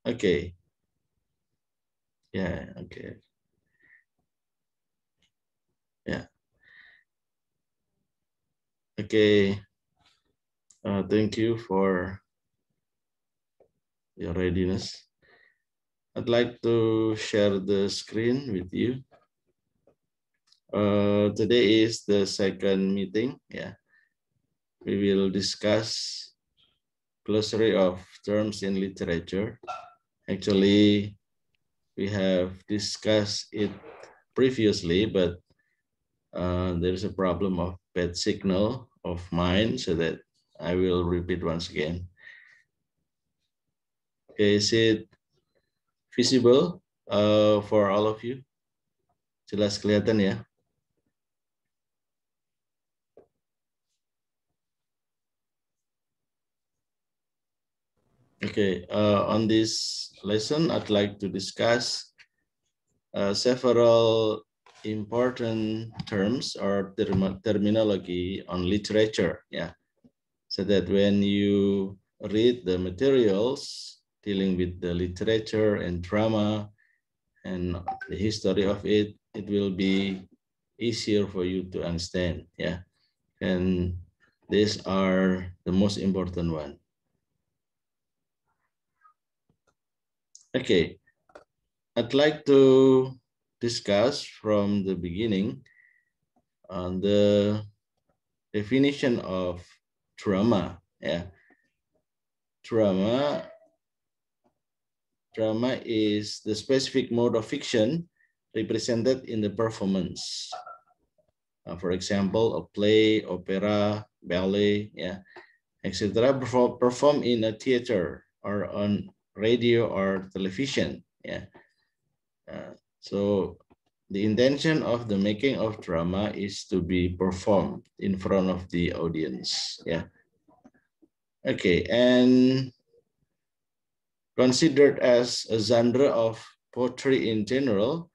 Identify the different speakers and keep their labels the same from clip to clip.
Speaker 1: Okay. Yeah. Okay. Yeah. Okay. Thank you for your readiness. I'd like to share the screen with you. Today is the second meeting. Yeah, we will discuss glossary of terms in literature. Actually, we have discussed it previously, but there's a problem of bad signal of mine, so that I will repeat once again. Okay, is it visible for all of you? Jelas kelihatan ya? Okay, on this lesson, I'd like to discuss several important terms or terminology on literature. Yeah, so that when you read the materials dealing with the literature and drama and the history of it, it will be easier for you to understand. Yeah, and these are the most important one. Okay, I'd like to discuss from the beginning on the definition of drama. Yeah, drama is the specific mode of fiction represented in the performance. For example, a play, opera, ballet, yeah, etc. Perform in a theater or on radio or television. Yeah. So the intention of the making of drama is to be performed in front of the audience. Yeah. Okay, and considered as a genre of poetry in general,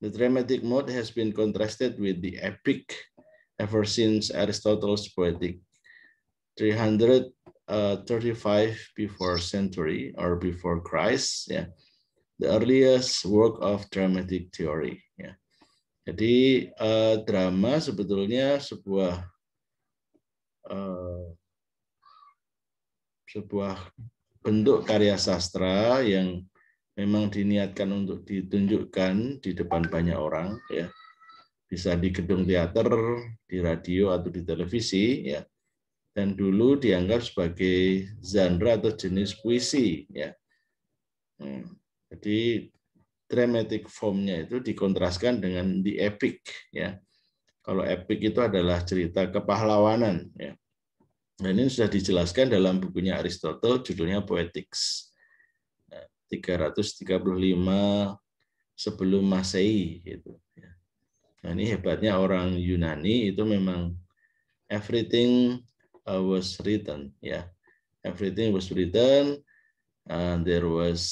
Speaker 1: the dramatic mode has been contrasted with the epic ever since Aristotle's Poetic 335 before century or before Christ. Yeah, the earliest work of dramatic theory. Yeah. Jadi drama sebetulnya sebuah bentuk karya sastra yang memang diniatkan untuk ditunjukkan di depan banyak orang, ya, bisa di gedung teater, di radio atau di televisi, ya, dan dulu dianggap sebagai genre atau jenis puisi, ya. Jadi dramatic formnya itu dikontraskan dengan the epic, ya. Kalau epic itu adalah cerita kepahlawanan, ya. Dan ini sudah dijelaskan dalam bukunya Aristotle, judulnya Poetics. 335 sebelum Masehi gitu. Nah, ini hebatnya orang Yunani itu memang everything was written, ya. Everything was written, and there was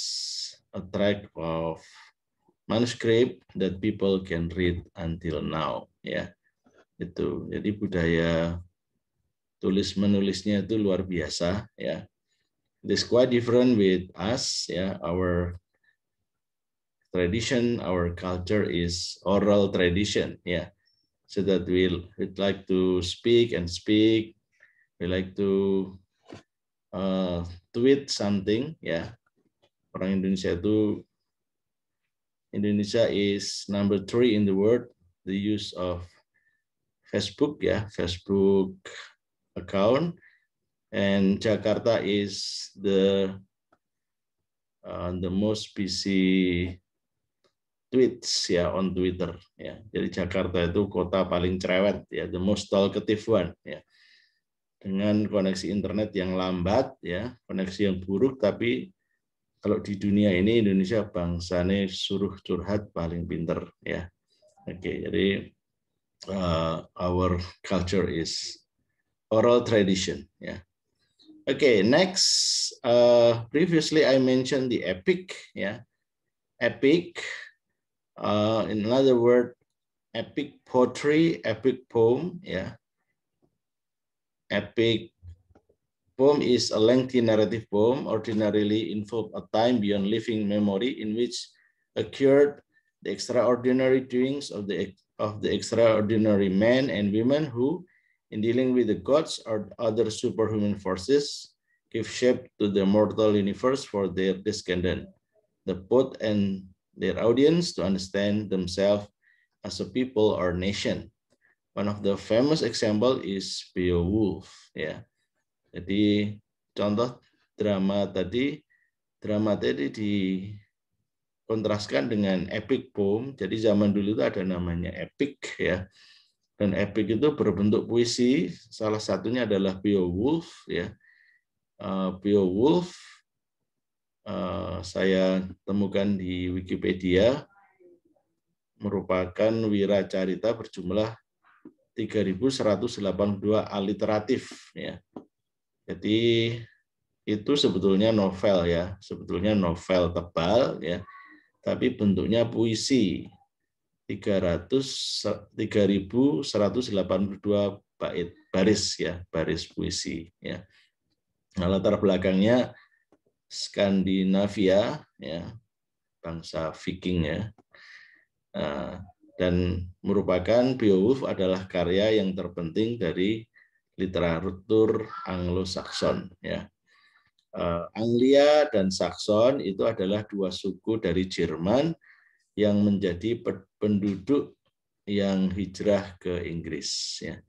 Speaker 1: a track of manuscript that people can read until now, ya. Itu. Jadi budaya tulis menulisnya itu luar biasa, ya. It is quite different with us, ya. Our tradition, our culture is oral tradition, yeah. So that we'd like to speak and speak, we like to tweet something, ya. Orang Indonesia itu, Indonesia is number 3 in the world, the use of Facebook, ya, Facebook account, and Jakarta is the most busy tweets, ya, on Twitter, ya. Jadi Jakarta itu kota paling cerewet, ya, the most talkative one, ya. Dengan koneksi internet yang lambat, ya, koneksi yang buruk, tapi kalau di dunia ini Indonesia bangsane suruh curhat paling pinter, ya. Oke, jadi our culture is oral tradition, ya. Okay, next, previously I mentioned the epic, ya. Epic, in another word, epic poetry, epic poem, ya. Epic poem is a lengthy narrative poem, ordinarily involve a time beyond living memory in which occurred the extraordinary doings of the extraordinary men and women who, in dealing with the gods or other superhuman forces, give shape to the mortal universe for their descendant, the poet and their audience to understand themselves as a people or nation. One of the famous example is Beowulf. Ya, jadi contoh drama tadi dikontraskan dengan epic poem. Jadi zaman dulu itu ada namanya epic ya. Dan epic itu berbentuk puisi. Salah satunya adalah Beowulf ya. Beowulf saya temukan di Wikipedia merupakan wiracarita berjumlah 3.182 aliteratif ya. Jadi itu sebetulnya novel ya, sebetulnya novel tebal ya, tapi bentuknya puisi. 3.182 bait baris ya, baris puisi ya. Nah, latar belakangnya Skandinavia ya, bangsa Viking ya. Dan merupakan Beowulf adalah karya yang terpenting dari literatur Anglo-Saxon ya. Anglia dan Saxon itu adalah dua suku dari Jerman yang menjadi penduduk yang hijrah ke Inggris ya.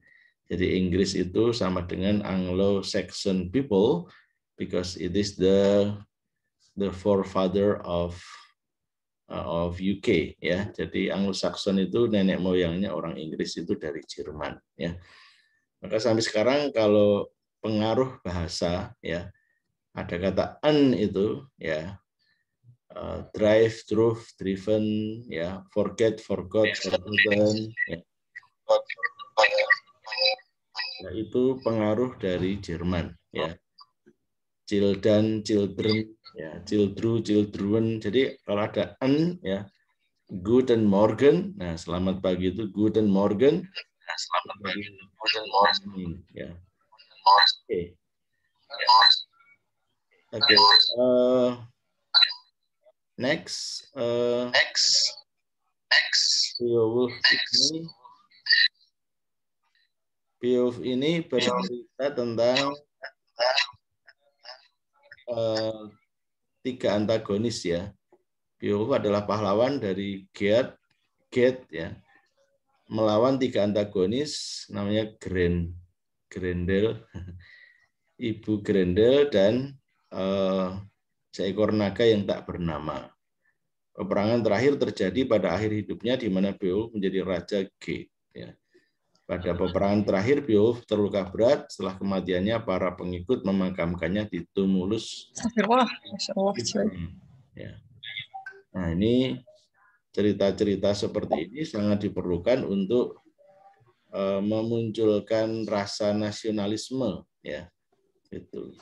Speaker 1: Jadi Inggris itu sama dengan Anglo-Saxon people because it is the forefather of UK ya. Jadi Anglo-Saxon itu nenek moyangnya orang Inggris itu dari Jerman ya. Maka sampai sekarang kalau pengaruh bahasa ya, ada kata "an" itu ya, drive, drove, driven, ya, forget, forgot, forgotten, ya. Nah, itu pengaruh dari Jerman, ya. Children, children, ya, children, children. Jadi kalau ada "an", ya, Guten Morgen. Nah, selamat pagi itu Guten Morgen. Nah, selamat pagi itu Guten Morgen. Ya. Oke. Oke. Next. Beowulf ini bercerita tentang tiga antagonis ya. Beowulf adalah pahlawan dari Gerd ya, melawan tiga antagonis namanya Grendel, Ibu Grendel, dan seekor naga yang tak bernama. Peperangan terakhir terjadi pada akhir hidupnya di mana Beowulf menjadi Raja Gerd. Ya. Pada peperangan terakhir Beowulf terluka berat. Setelah kematiannya para pengikut memakamkannya di tumulus. Ya. Nah, ini cerita-cerita seperti ini sangat diperlukan untuk memunculkan rasa nasionalisme ya. Itu.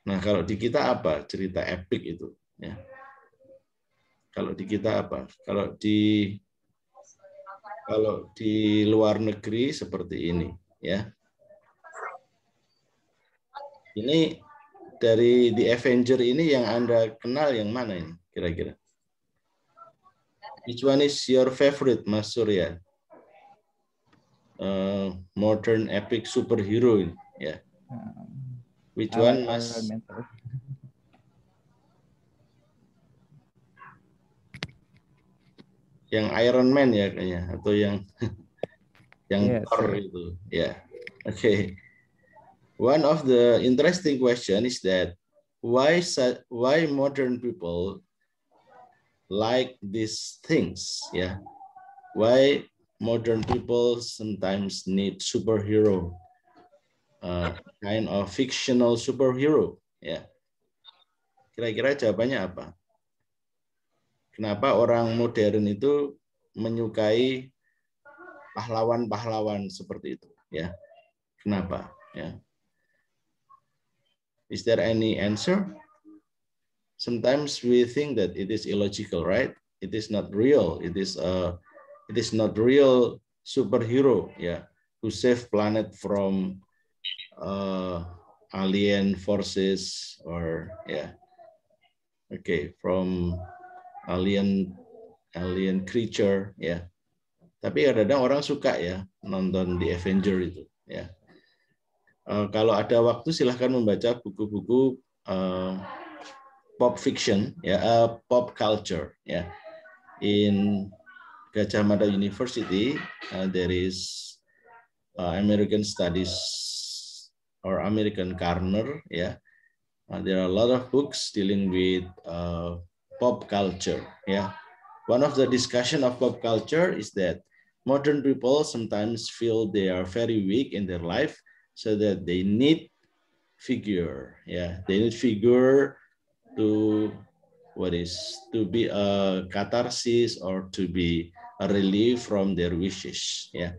Speaker 1: Nah, kalau di kita apa cerita epik itu? Ya. Kalau di kita apa? Kalau di luar negeri seperti ini, ya. Ini dari The Avenger ini yang Anda kenal yang mana ini kira-kira? Which one is your favorite, Mas Surya? Modern epic superhero ini, ya. Which one, Mas? Yang Iron Man ya kayaknya, atau yang Thor itu, ya. Oke. One of the interesting question is that why modern people like these things, ya? Why modern people sometimes need superhero, kind of fictional superhero, ya? Kira-kira jawabannya apa? Kenapa orang modern itu menyukai pahlawan-pahlawan seperti itu, ya? Kenapa? Ya. Is there any answer? Sometimes we think that it is illogical, right? It is not real. It is not real superhero, ya, who save planet from alien forces or from alien creature ya. Tapi kadang-kadang orang suka ya nonton The Avenger itu ya. Kalau ada waktu silahkan membaca buku-buku pop fiction ya, pop culture ya. In Gajah Mada University there is American Studies or American Corner ya. There are a lot of books dealing with pop culture ya. One of the discussion of pop culture is that modern people sometimes feel they are very weak in their life, so that they need figure. Yeah, they need figure to be a catharsis or to be a relief from their wishes. Ya,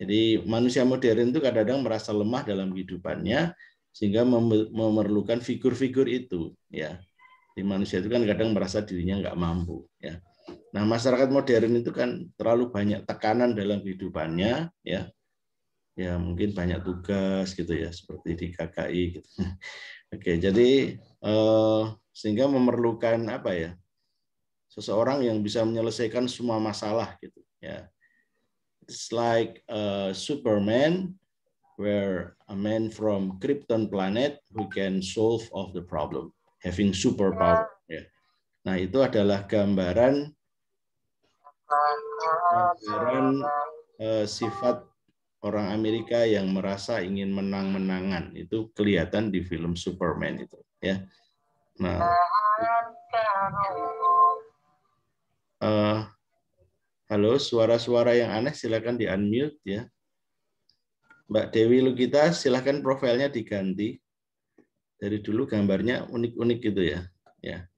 Speaker 1: jadi manusia modern itu kadang-kadang merasa lemah dalam kehidupannya sehingga memerlukan figur-figur itu. Ya, di manusia itu kan kadang merasa dirinya nggak mampu. Ya. Nah, masyarakat modern itu kan terlalu banyak tekanan dalam kehidupannya, ya mungkin banyak tugas gitu ya, seperti di KKI gitu. Oke, jadi sehingga memerlukan apa ya, seseorang yang bisa menyelesaikan semua masalah gitu. Ya, it's like Superman, where a man from Krypton planet who can solve all the problem, having superpower. Ya. Nah, itu adalah gambaran sifat orang Amerika yang merasa ingin menang-menangan. Itu kelihatan di film Superman itu ya. Nah, halo, suara-suara yang aneh silakan di unmute ya. Mbak Dewi Lukita silakan profilnya diganti. Dari dulu gambarnya unik-unik gitu ya. Ya.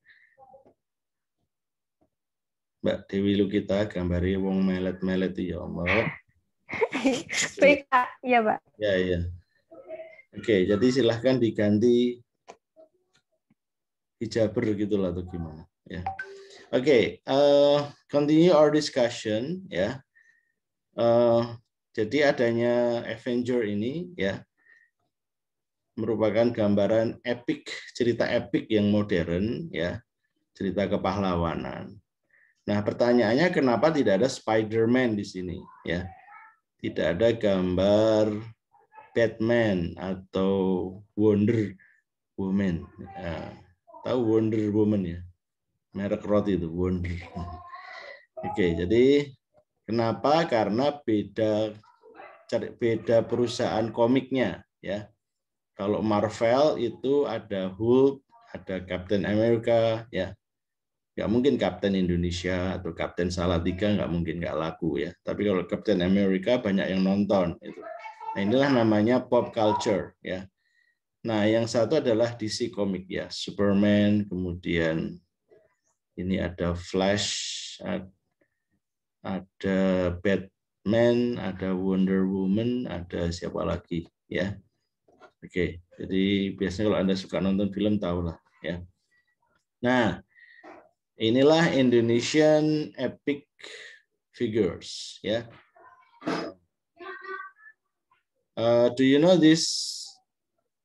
Speaker 1: Mbak Dewi Lukita gambarnya wong melet-melet ya Allah.
Speaker 2: Baik, Pak. Iya, Pak.
Speaker 1: Ya. Oke, jadi silahkan diganti hijaber gitulah atau gimana ya. Oke, continue our discussion ya. Jadi adanya Avenger ini ya merupakan gambaran epic, cerita epic yang modern ya, cerita kepahlawanan. Nah, pertanyaannya kenapa tidak ada Spider-Man di sini ya? Tidak ada gambar Batman atau Wonder Woman. Tahu Wonder Woman ya? Merek roti itu Wonder. Oke, jadi kenapa? Karena beda perusahaan komiknya ya. Kalau Marvel itu ada Hulk, ada Captain America ya. Nggak mungkin Kapten Indonesia atau Kapten Salatiga nggak mungkin nggak laku ya. Tapi kalau Captain America banyak yang nonton itu. Nah, inilah namanya pop culture ya. Nah, yang satu adalah DC Comic ya, Superman, kemudian ini ada Flash, ada Batman, ada Wonder Woman, ada siapa lagi ya. Oke, jadi biasanya kalau Anda suka nonton film tahulah ya. Nah, inilah Indonesian epic figures ya. Do you know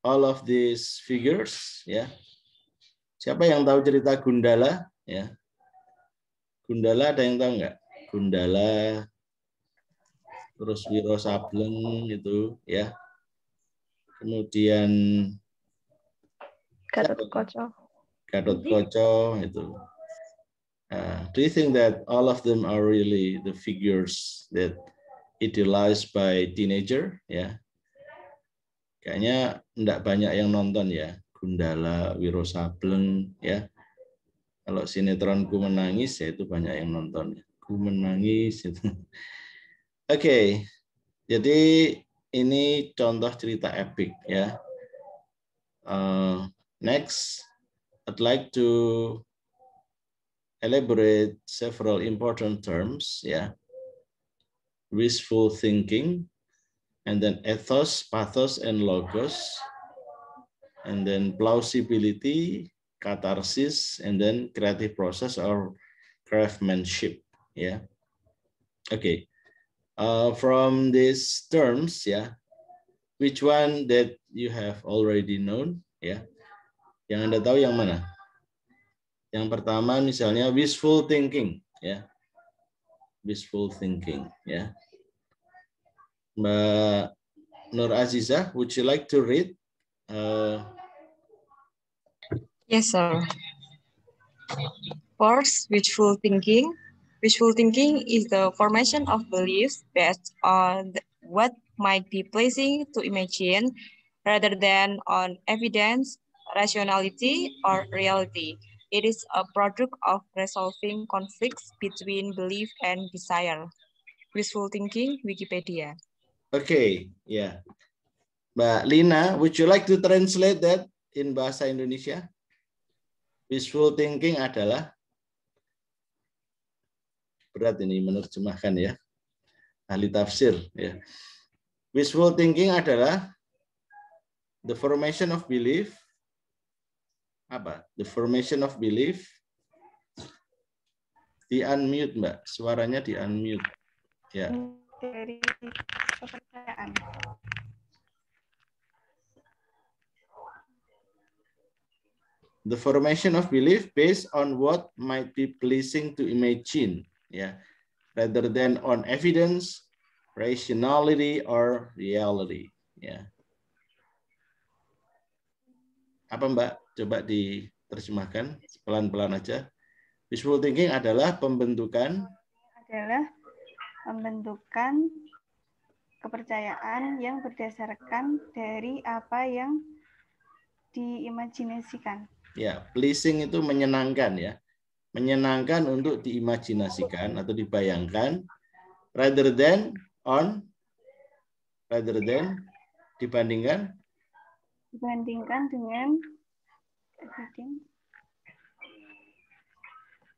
Speaker 1: all of these figures ya? Siapa yang tahu cerita Gundala ya? Gundala ada yang tahu nggak? Gundala, terus Wiro Sableng itu ya. Kemudian Gatot Koco itu. Do you think that all of them are really the figures that idealized by teenager? Ya, kayaknya enggak banyak yang nonton ya. Gundala, Wiro Sableng, ya. Kalau sinetron Ku Menangis, ya itu banyak yang nonton. Ku Menangis itu. Oke, jadi ini contoh cerita epic ya. Next, I'd like to elaborate several important terms, ya. Wishful thinking, and then ethos, pathos, and logos, and then plausibility, catharsis, and then creative process or craftsmanship. Yeah. Okay. From these terms, yeah, which one that you have already known? Ya, yang Anda tahu yang mana? Yang pertama misalnya wishful thinking, ya. Wishful thinking, ya. Mbak Nur Azizah, would you like to read?
Speaker 3: Yes, sir. First, wishful thinking. Wishful thinking is the formation of beliefs based on what might be pleasing to imagine rather than on evidence, rationality, or reality. It is a product of resolving conflicts between belief and desire. Wishful thinking, Wikipedia.
Speaker 1: Okay, ya. Mbak Lina, would you like to translate that in bahasa Indonesia? Wishful thinking adalah, berat ini menerjemahkan ya, ahli tafsir ya. Wishful thinking adalah the formation of belief. Apa? The formation of belief. Di unmute, Mbak. Suaranya di unmute. Ya.
Speaker 2: Dari kepercayaan.
Speaker 1: The formation of belief based on what might be pleasing to imagine, ya, rather than on evidence, rationality, or reality. Ya. Apa Mbak? Coba diterjemahkan pelan-pelan aja. Wishful thinking adalah pembentukan
Speaker 2: Kepercayaan yang berdasarkan dari apa yang diimajinasikan.
Speaker 1: Ya, pleasing itu menyenangkan ya. Menyenangkan untuk diimajinasikan atau dibayangkan rather than dibandingkan
Speaker 2: dengan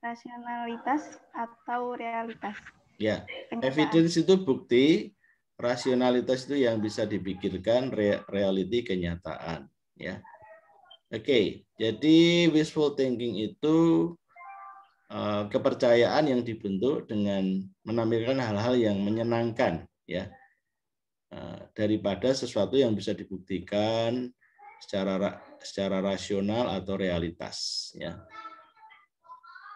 Speaker 2: rasionalitas atau realitas.
Speaker 1: Ya, evidence itu bukti, rasionalitas itu yang bisa dipikirkan, reality kenyataan ya. Oke, jadi wishful thinking itu kepercayaan yang dibentuk dengan menampilkan hal-hal yang menyenangkan ya, daripada sesuatu yang bisa dibuktikan secara rasional atau realitas ya.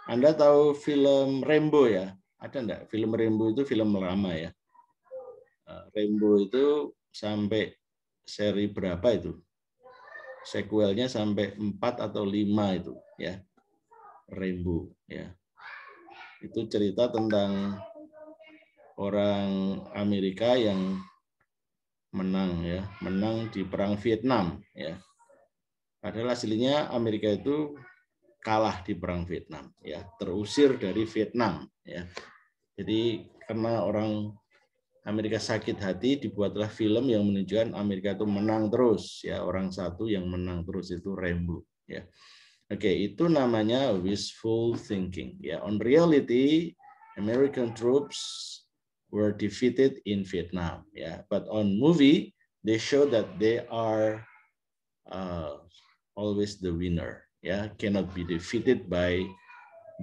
Speaker 1: Anda tahu film Rambo ya? Ada enggak? Film Rambo itu film lama ya. Rambo itu sampai seri berapa itu? Sequelnya sampai 4 atau 5 itu ya. Rambo ya. Itu cerita tentang orang Amerika yang menang ya, menang di perang Vietnam ya. Padahal aslinya Amerika itu kalah di perang Vietnam ya, terusir dari Vietnam ya. Jadi karena orang Amerika sakit hati, dibuatlah film yang menunjukkan Amerika itu menang terus ya, orang satu yang menang terus itu Rambo ya. Oke, itu namanya wishful thinking ya. On reality, American troops were defeated in Vietnam ya, but on movie they show that they are always the winner ya, cannot be defeated by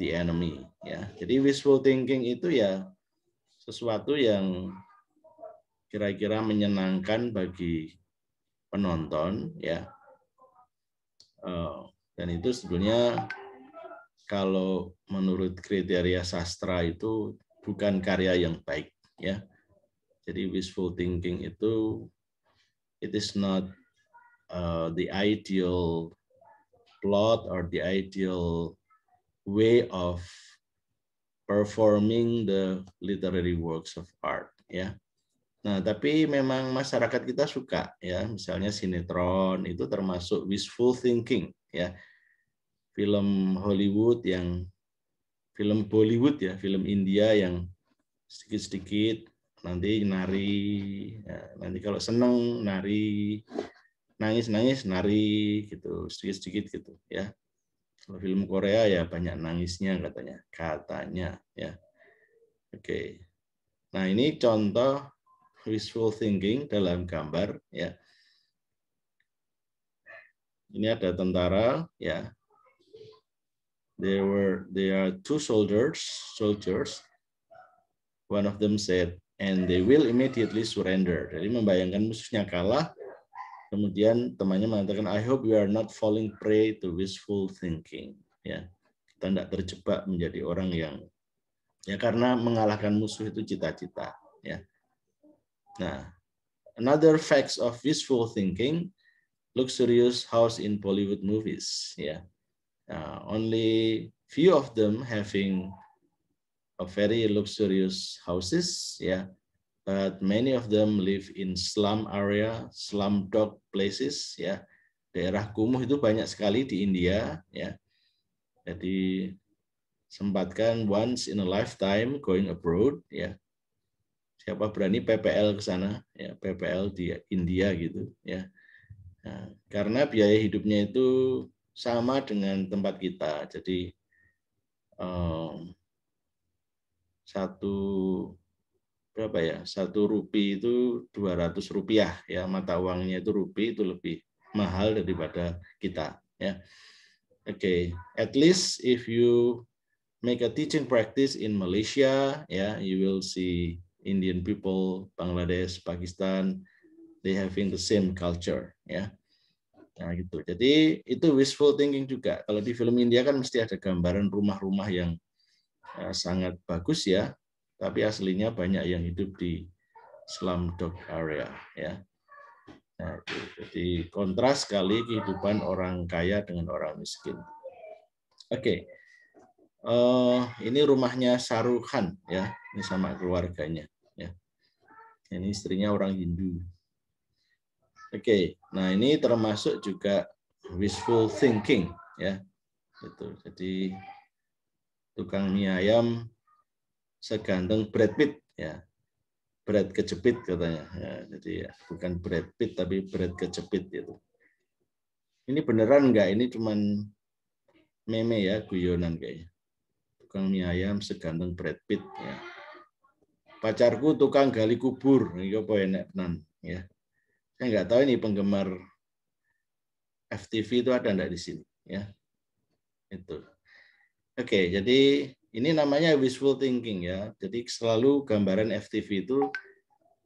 Speaker 1: the enemy ya. Jadi wishful thinking itu ya sesuatu yang kira-kira menyenangkan bagi penonton ya, dan itu sebetulnya kalau menurut kriteria sastra itu bukan karya yang baik ya. Jadi wishful thinking itu it is not the ideal plot or the ideal way of performing the literary works of art ya. Nah, tapi memang masyarakat kita suka ya, misalnya sinetron itu termasuk wishful thinking ya. Film Hollywood yang film Bollywood ya, film India yang sedikit-sedikit nanti nari ya, nanti kalau seneng nari, nangis-nangis nari gitu, sedikit-sedikit gitu ya. Kalau film Korea ya banyak nangisnya katanya ya. Oke. Nah, ini contoh wishful thinking dalam gambar ya. Ini ada tentara ya. There are two soldiers. One of them said, and they will immediately surrender. Jadi membayangkan musuhnya kalah, kemudian temannya mengatakan, I hope you are not falling prey to wishful thinking. Ya, kita tidak terjebak menjadi orang yang ya karena mengalahkan musuh itu cita-cita. Ya. Nah, another facts of wishful thinking, luxurious house in Bollywood movies. Ya, only few of them having a very luxurious houses. Ya. But many of them live in slum area, slum dog places, ya. Daerah kumuh itu banyak sekali di India, ya. Jadi sempatkan once in a lifetime going abroad, ya. Siapa berani PPL ke sana, ya, PPL di India gitu, ya. Nah, karena biaya hidupnya itu sama dengan tempat kita. Jadi berapa ya? 1 rupiah itu 200 rupiah, ya, mata uangnya itu rupiah, itu lebih mahal daripada kita, ya. Oke, at least if you make a teaching practice in Malaysia, ya, you will see Indian people, Bangladesh, Pakistan, they having the same culture, ya. Nah, gitu. Jadi itu wishful thinking juga. Kalau di film India kan mesti ada gambaran rumah-rumah yang sangat bagus, ya. Tapi aslinya banyak yang hidup di slum dog area, ya. Nah, jadi kontras sekali kehidupan orang kaya dengan orang miskin. Oke, ini rumahnya Shahrukh Khan, ya, ini sama keluarganya, ya. Ini istrinya orang Hindu. Oke, nah ini termasuk juga wishful thinking, ya. Itu. Jadi tukang mie ayam seganteng Brad Pitt, ya. Brad kejepit katanya, ya, jadi ya, bukan Brad Pitt tapi Brad kejepit itu. Ini beneran enggak? Ini cuman meme, ya, guyonan kayaknya. Tukang mie ayam seganteng Brad Pitt, ya. Pacarku tukang gali kubur, ini apa enak tenan, ya. Saya nggak tahu ini penggemar FTV itu ada enggak di sini, ya. Itu. Oke, jadi ini namanya wishful thinking, ya. Jadi selalu gambaran FTV itu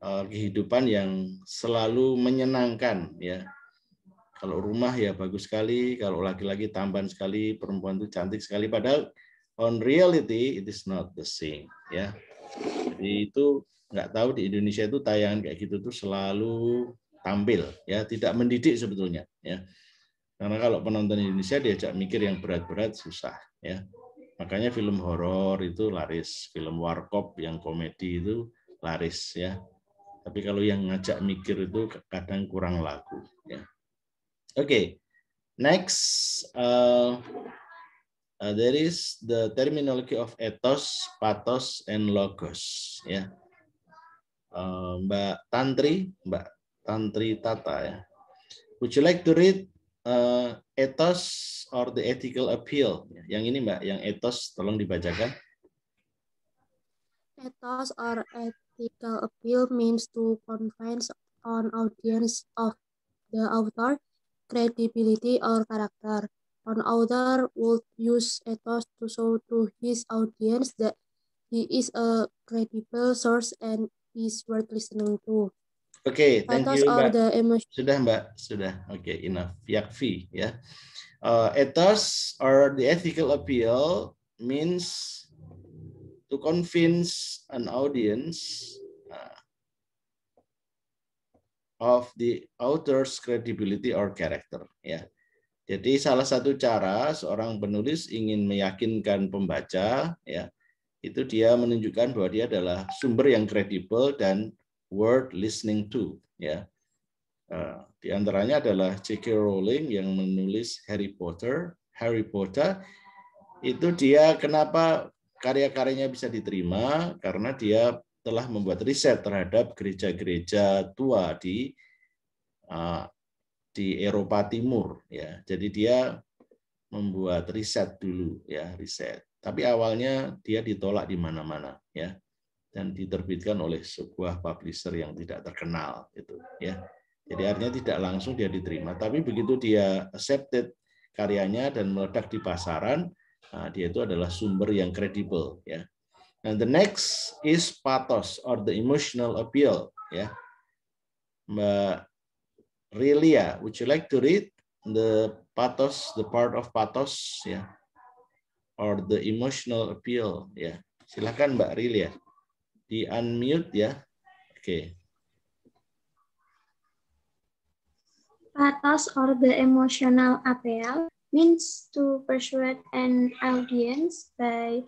Speaker 1: kehidupan yang selalu menyenangkan, ya. Kalau rumah ya bagus sekali, kalau laki-laki tampan sekali, perempuan itu cantik sekali. Padahal on reality it is not the same, ya. Jadi itu nggak tahu di Indonesia itu tayangan kayak gitu tuh selalu tampil, ya, tidak mendidik sebetulnya, ya. Karena kalau penonton Indonesia diajak mikir yang berat-berat susah, ya. Makanya film horor itu laris, film warkop yang komedi itu laris, ya. Tapi kalau yang ngajak mikir itu kadang kurang laku, ya. Oke, next there is the terminology of ethos, pathos, and logos, ya. Mbak Tantri Tata, ya. Would you like to read ethos or the ethical appeal? Yang ini, Mbak, yang ethos tolong dibacakan.
Speaker 4: Ethos or ethical appeal means to convince an audience of the author, credibility, or character. An author would use ethos to show to his audience that he is a credible source and is worth listening to.
Speaker 1: Oke, thank you, Mbak. Sudah, Mbak, sudah. Oke, enough. Yakfi, ya. Ethos or the ethical appeal means to convince an audience of the author's credibility or character, ya. Jadi salah satu cara seorang penulis ingin meyakinkan pembaca, ya, itu dia menunjukkan bahwa dia adalah sumber yang kredibel dan worth listening to, ya. Di antaranya adalah J.K. Rowling yang menulis Harry Potter. Harry Potter itu dia kenapa karya-karyanya bisa diterima karena dia telah membuat riset terhadap gereja-gereja tua di Eropa Timur, ya. Jadi dia membuat riset dulu, ya, riset. Tapi awalnya dia ditolak di mana-mana, ya. Dan diterbitkan oleh sebuah publisher yang tidak terkenal, gitu, ya. Jadi artinya tidak langsung dia diterima, tapi begitu dia accepted karyanya dan meledak di pasaran, nah, dia itu adalah sumber yang kredibel, ya. And the next is pathos or the emotional appeal. Ya, Mbak Rilia, would you like to read the pathos, the part of pathos, ya, or the emotional appeal? Ya, silakan Mbak Rilia. Di unmute ya. Oke.
Speaker 5: Pathos or the emotional appeal means to persuade an audience by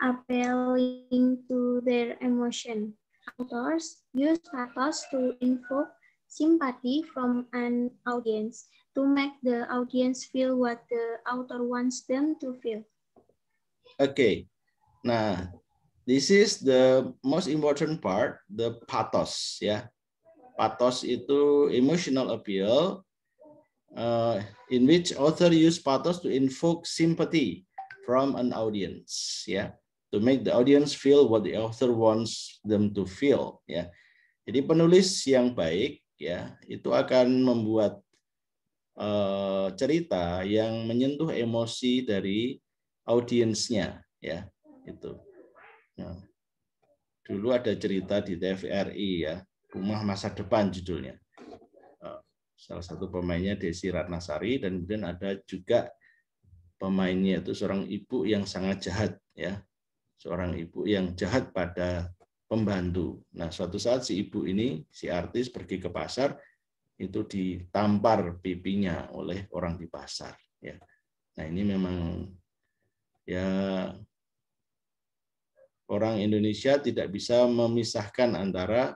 Speaker 5: appealing to their emotion. Authors use pathos to invoke sympathy from an audience to make the audience feel what the author wants them to feel.
Speaker 1: Okay. Nah, this is the most important part, the pathos ya. Pathos itu emotional appeal in which author use pathos to invoke sympathy from an audience ya, to make the audience feel what the author wants them to feel ya. Jadi penulis yang baik ya itu akan membuat cerita yang menyentuh emosi dari audiensnya ya itu. Nah, dulu ada cerita di TVRI ya, Rumah Masa Depan judulnya. Salah satu pemainnya Desi Ratnasari dan kemudian ada juga pemainnya itu seorang ibu yang sangat jahat ya. Seorang ibu yang jahat pada pembantu. Nah, suatu saat si ibu ini, si artis pergi ke pasar, itu ditampar pipinya oleh orang di pasar ya. Nah, ini memang ya orang Indonesia tidak bisa memisahkan antara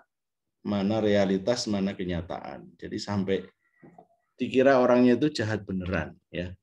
Speaker 1: mana realitas, mana kenyataan. Jadi sampai dikira orangnya itu jahat beneran ya.